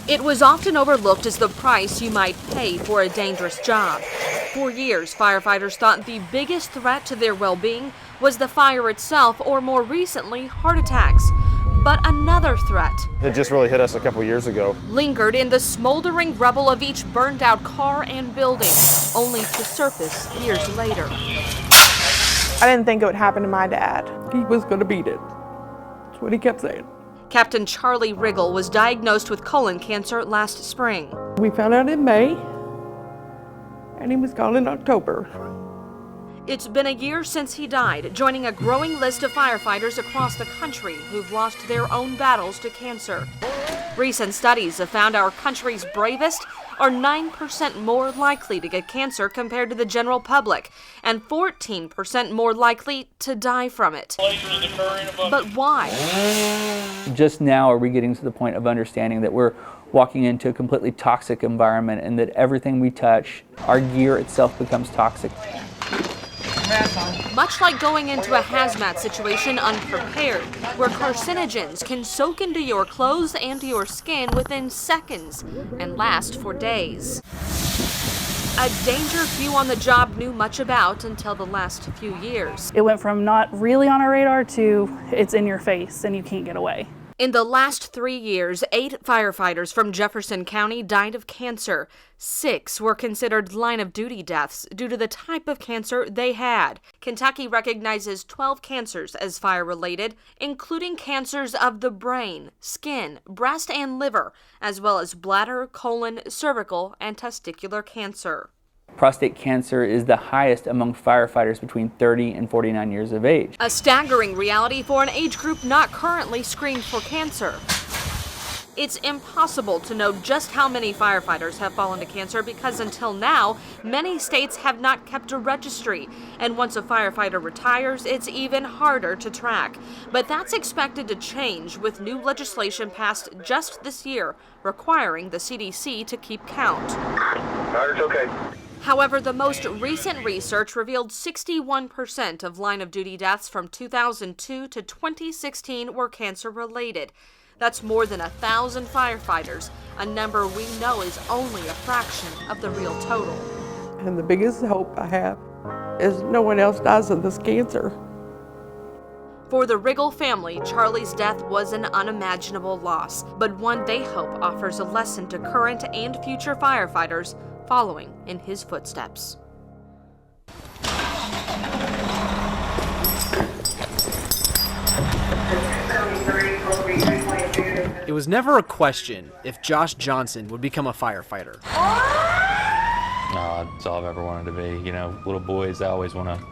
It was often overlooked as the price you might pay for a dangerous job. For years, firefighters thought the biggest threat to their well-being was the fire itself, or more recently, heart attacks. But another threat It just really hit us a couple years ago. lingered in the smoldering rubble of each burned-out car and building, only to surface years later. I didn't think it would happen to my dad. He was going to beat it. That's what he kept saying. Captain Charlie Riggle was diagnosed with colon cancer last spring. We found out in May, and he was gone in October. It's been a year since he died, joining a growing list of firefighters across the country who've lost their own battles to cancer. Recent studies have found our country's bravest are 9% more likely to get cancer compared to the general public, and 14% more likely to die from it. But why? Just now are we getting to the point of understanding that we're walking into a completely toxic environment and that everything we touch, our gear itself becomes toxic. Much like going into a hazmat situation unprepared, where carcinogens can soak into your clothes and your skin within seconds and last for days. A danger few on the job knew much about until the last few years. It went from not really on our radar to it's in your face and you can't get away. In the last 3 years, 8 firefighters from Jefferson County died of cancer. 6 were considered line-of-duty deaths due to the type of cancer they had. Kentucky recognizes 12 cancers as fire-related, including cancers of the brain, skin, breast, and liver, as well as bladder, colon, cervical, and testicular cancer. Prostate cancer is the highest among firefighters between 30 and 49 years of age. A staggering reality for an age group not currently screened for cancer. It's impossible to know just how many firefighters have fallen to cancer because until now, many states have not kept a registry. And once a firefighter retires, it's even harder to track. But that's expected to change with new legislation passed just this year, requiring the CDC to keep count. It's okay. However, the most recent research revealed 61% of line-of-duty deaths from 2002 to 2016 were cancer-related. That's more than 1,000 firefighters, a number we know is only a fraction of the real total. And the biggest hope I have is no one else dies of this cancer. For the Riggle family, Charlie's death was an unimaginable loss, but one they hope offers a lesson to current and future firefighters following in his footsteps. It was never a question if Josh Johnson would become a firefighter. It's all I've ever wanted to be. You know, little boys, I always want to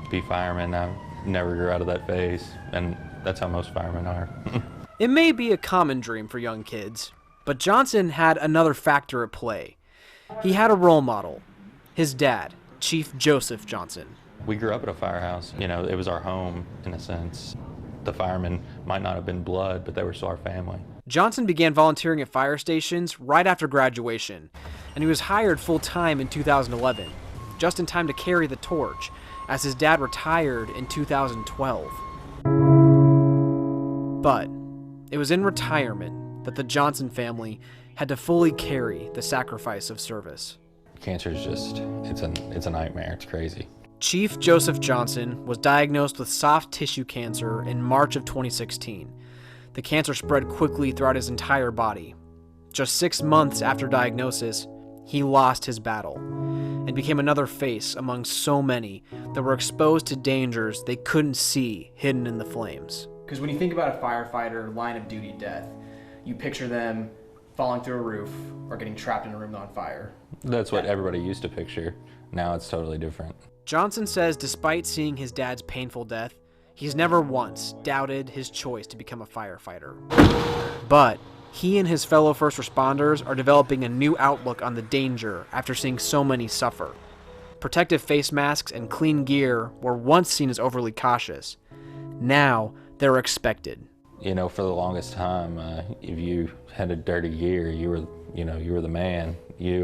be firemen. I never grew out of that phase, and that's how most firemen are. It may be a common dream for young kids, but Johnson had another factor at play. He had a role model, his dad, Chief Joseph Johnson. We grew up at a firehouse. You know, it was our home in a sense. The firemen might not have been blood, but they were still our family. Johnson began volunteering at fire stations right after graduation, and he was hired full-time in 2011, just in time to carry the torch, as his dad retired in 2012. But it was in retirement that the Johnson family had to fully carry the sacrifice of service. Cancer is just, it's a nightmare. It's crazy. Chief Joseph Johnson was diagnosed with soft tissue cancer in March of 2016. The cancer spread quickly throughout his entire body. Just 6 months after diagnosis, he lost his battle and became another face among so many that were exposed to dangers they couldn't see hidden in the flames. Because when you think about a firefighter line of duty death, you picture them falling through a roof or getting trapped in a room on fire. That's what everybody used to picture. Now it's totally different. Johnson says despite seeing his dad's painful death, he's never once doubted his choice to become a firefighter. But he and his fellow first responders are developing a new outlook on the danger after seeing so many suffer. Protective face masks and clean gear were once seen as overly cautious. Now they're expected. You know, for the longest time, if you had a dirty gear, you were the man. We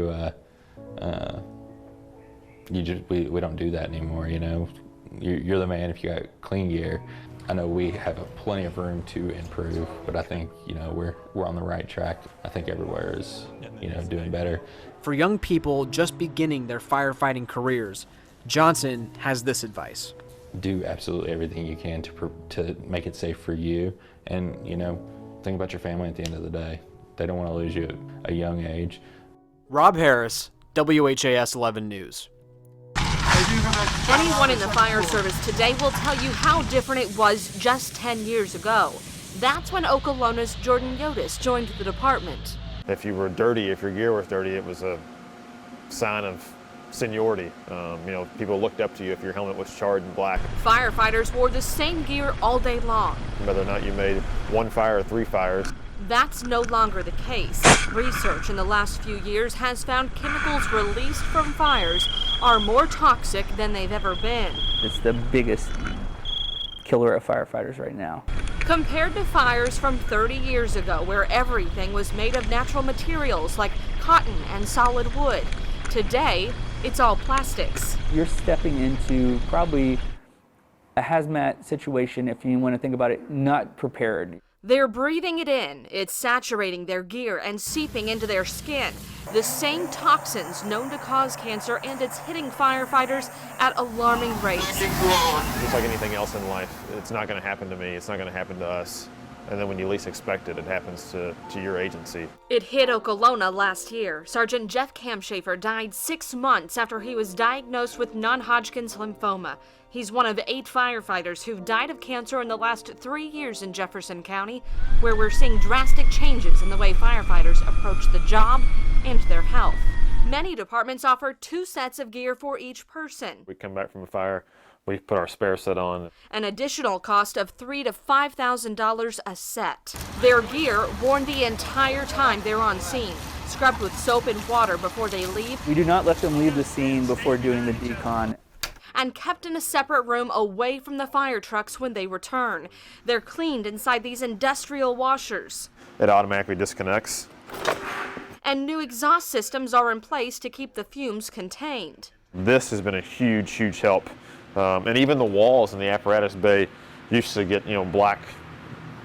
don't do that anymore. You know, you're the man if you got clean gear. I know we have plenty of room to improve, but I think, you know, we're on the right track. I think everywhere is, you know, doing better. For young people just beginning their firefighting careers, Johnson has this advice. Do absolutely everything you can to make it safe for you, and, you know, think about your family at the end of the day. They don't want to lose you at a young age. Rob Harris, WHAS 11 News. Anyone in the fire service today will tell you how different it was just 10 years ago. That's when Okolola's Jordan Yotis joined the department. If you were dirty, if your gear was dirty, it was a sign of seniority. You know, people looked up to you if your helmet was charred and black. Firefighters wore the same gear all day long. Whether or not you made one fire or 3 fires. That's no longer the case. Research in the last few years has found chemicals released from fires are more toxic than they've ever been. It's the biggest killer of firefighters right now. Compared to fires from 30 years ago, where everything was made of natural materials like cotton and solid wood, today it's all plastics. You're stepping into probably a hazmat situation, if you want to think about it, not prepared. They're breathing it in. It's saturating their gear and seeping into their skin. The same toxins known to cause cancer, and it's hitting firefighters at alarming rates. Just like anything else in life, it's not going to happen to me, it's not going to happen to us. And then when you least expect it, it happens to your agency. It hit Okolona last year. Sergeant Jeff Kamshafer died 6 months after he was diagnosed with non-Hodgkin's lymphoma. He's one of 8 firefighters who've died of cancer in the last 3 years in Jefferson County, where we're seeing drastic changes in the way firefighters approach the job and their health. Many departments offer 2 sets of gear for each person. We come back from a fire, we put our spare set on. An additional cost of $3,000 to $5,000 a set. Their gear worn the entire time they're on scene, scrubbed with soap and water before they leave. We do not let them leave the scene before doing the decon. And kept in a separate room away from the fire trucks when they return. They're cleaned inside these industrial washers. It automatically disconnects. And new exhaust systems are in place to keep the fumes contained. This has been a huge, huge help. And even the walls in the apparatus bay used to get, you know, black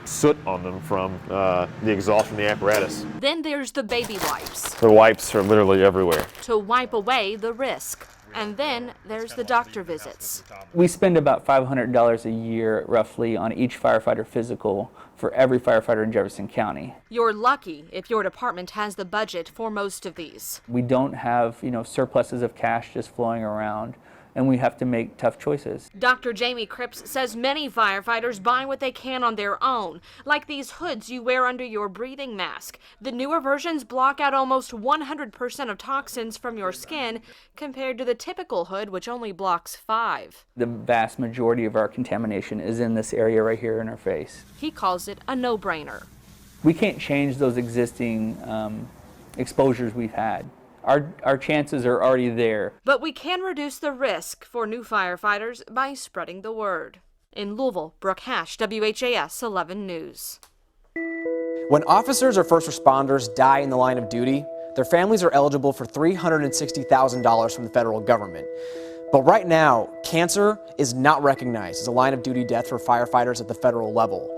soot on them from the exhaust from the apparatus. Then there's the baby wipes. The wipes are literally everywhere. To wipe away the risk. And then there's the doctor visits. We spend about $500 a year, roughly, on each firefighter physical for every firefighter in Jefferson County. You're lucky if your department has the budget for most of these. We don't have, you know, surpluses of cash just flowing around, and we have to make tough choices. Dr. Jamie Cripps says many firefighters buy what they can on their own, like these hoods you wear under your breathing mask. The newer versions block out almost 100% of toxins from your skin, compared to the typical hood, which only blocks 5%. The vast majority of our contamination is in this area right here in our face. He calls it a no-brainer. We can't change those existing exposures we've had. Our chances are already there. But we can reduce the risk for new firefighters by spreading the word. In Louisville, Brooke Hash, WHAS 11 News. When officers or first responders die in the line of duty, their families are eligible for $360,000 from the federal government. But right now, cancer is not recognized as a line of duty death for firefighters at the federal level.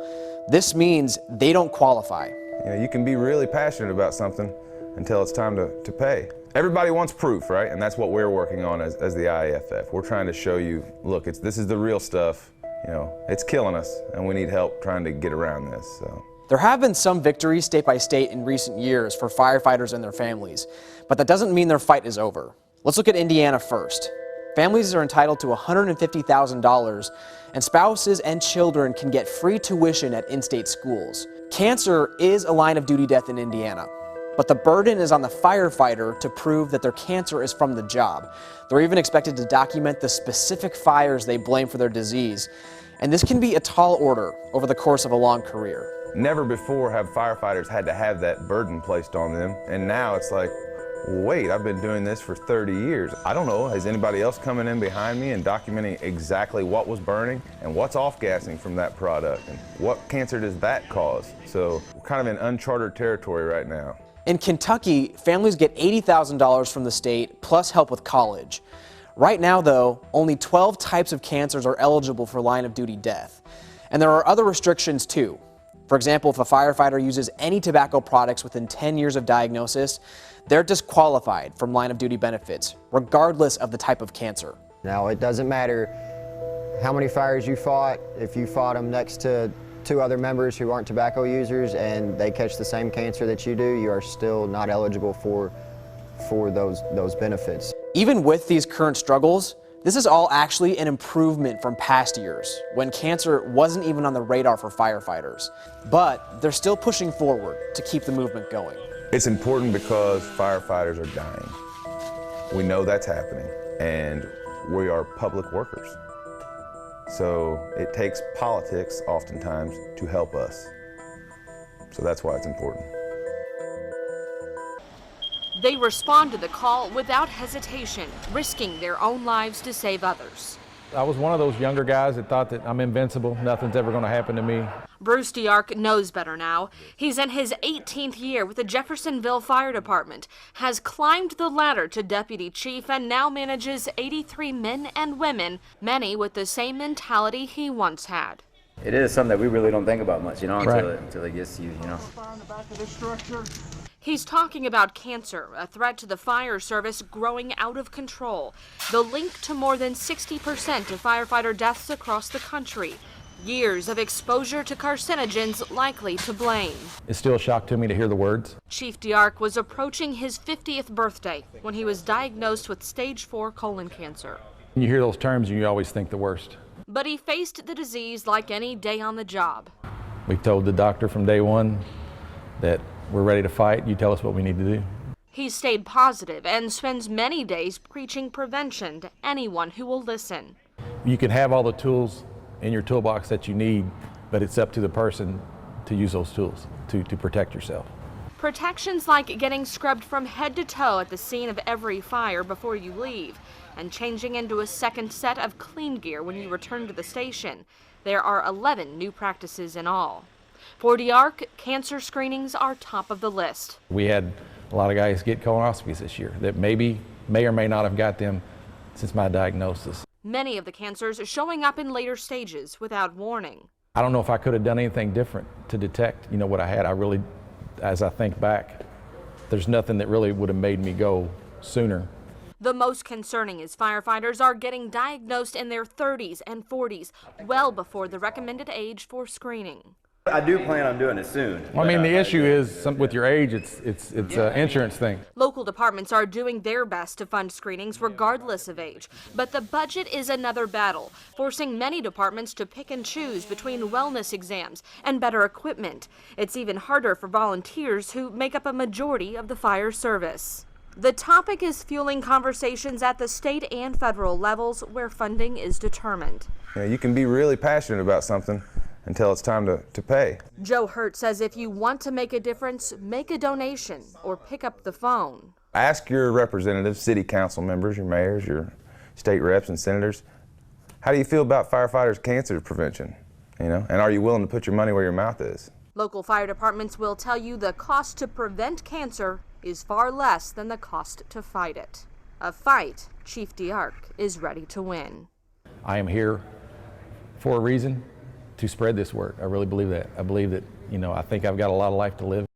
This means they don't qualify. You know, you can be really passionate about something until it's time to pay. Everybody wants proof, right? And that's what we're working on as the IAFF. We're trying to show you, look, this is the real stuff. You know, it's killing us, and we need help trying to get around this. So. There have been some victories state by state in recent years for firefighters and their families, but that doesn't mean their fight is over. Let's look at Indiana first. Families are entitled to $150,000, and spouses and children can get free tuition at in-state schools. Cancer is a line of duty death in Indiana, but the burden is on the firefighter to prove that their cancer is from the job. They're even expected to document the specific fires they blame for their disease, and this can be a tall order over the course of a long career. Never before have firefighters had to have that burden placed on them, and now it's like, wait, I've been doing this for 30 years. I don't know, has anybody else coming in behind me and documenting exactly what was burning and what's off-gassing from that product and what cancer does that cause? So we're kind of in uncharted territory right now. In Kentucky, families get $80,000 from the state plus help with college. Right now, though, only 12 types of cancers are eligible for line of duty death. And there are other restrictions too. For example, if a firefighter uses any tobacco products within 10 years of diagnosis, they're disqualified from line of duty benefits, regardless of the type of cancer. Now, it doesn't matter how many fires you fought. If you fought them next to 2 other members who aren't tobacco users and they catch the same cancer that you do, you are still not eligible for those benefits. Even with these current struggles, this is all actually an improvement from past years, when cancer wasn't even on the radar for firefighters. But they're still pushing forward to keep the movement going. It's important because firefighters are dying. We know that's happening, and we are public workers. So it takes politics oftentimes to help us. So that's why it's important. They respond to the call without hesitation, risking their own lives to save others. I was one of those younger guys that thought that I'm invincible, nothing's ever going to happen to me. Bruce DeArc knows better now. He's in his 18th year with the Jeffersonville Fire Department, has climbed the ladder to deputy chief, and now manages 83 men and women, many with the same mentality he once had. It is something that we really don't think about much, until it gets to you, He's talking about cancer, a threat to the fire service growing out of control. The link to more than 60% of firefighter deaths across the country. Years of exposure to carcinogens likely to blame. It's still a shock to me to hear the words. Chief DeArc was approaching his 50th birthday when he was diagnosed with stage 4 colon cancer. When you hear those terms, you always think the worst. But he faced the disease like any day on the job. We told the doctor from day one that we're ready to fight. You tell us what we need to do. He stayed positive and spends many days preaching prevention to anyone who will listen. You can have all the tools in your toolbox that you need, but it's up to the person to use those tools to protect yourself. Protections like getting scrubbed from head to toe at the scene of every fire before you leave, and changing into a second set of clean gear when you return to the station. There are 11 new practices in all. For DeArc, cancer screenings are top of the list. We had a lot of guys get colonoscopies this year that may or may not have got them since my diagnosis. Many of the cancers showing up in later stages without warning. I don't know if I could have done anything different to detect, what I had. I really, as I think back, there's nothing that really would have made me go sooner. The most concerning is firefighters are getting diagnosed in their 30s and 40s, well before the recommended age for screening. I do plan on doing it soon. Well, the issue is with your age, it's an insurance thing. Local departments are doing their best to fund screenings regardless of age, but the budget is another battle, forcing many departments to pick and choose between wellness exams and better equipment. It's even harder for volunteers who make up a majority of the fire service. The topic is fueling conversations at the state and federal levels where funding is determined. You can be really passionate about something until it's time to pay. Joe Hurt says if you want to make a difference, make a donation or pick up the phone. Ask your representatives, city council members, your mayors, your state reps and senators, how do you feel about firefighters' cancer prevention? And are you willing to put your money where your mouth is? Local fire departments will tell you the cost to prevent cancer is far less than the cost to fight it. A fight Chief DeArc is ready to win. I am here for a reason, to spread this word. I really believe that. I believe that, I think I've got a lot of life to live.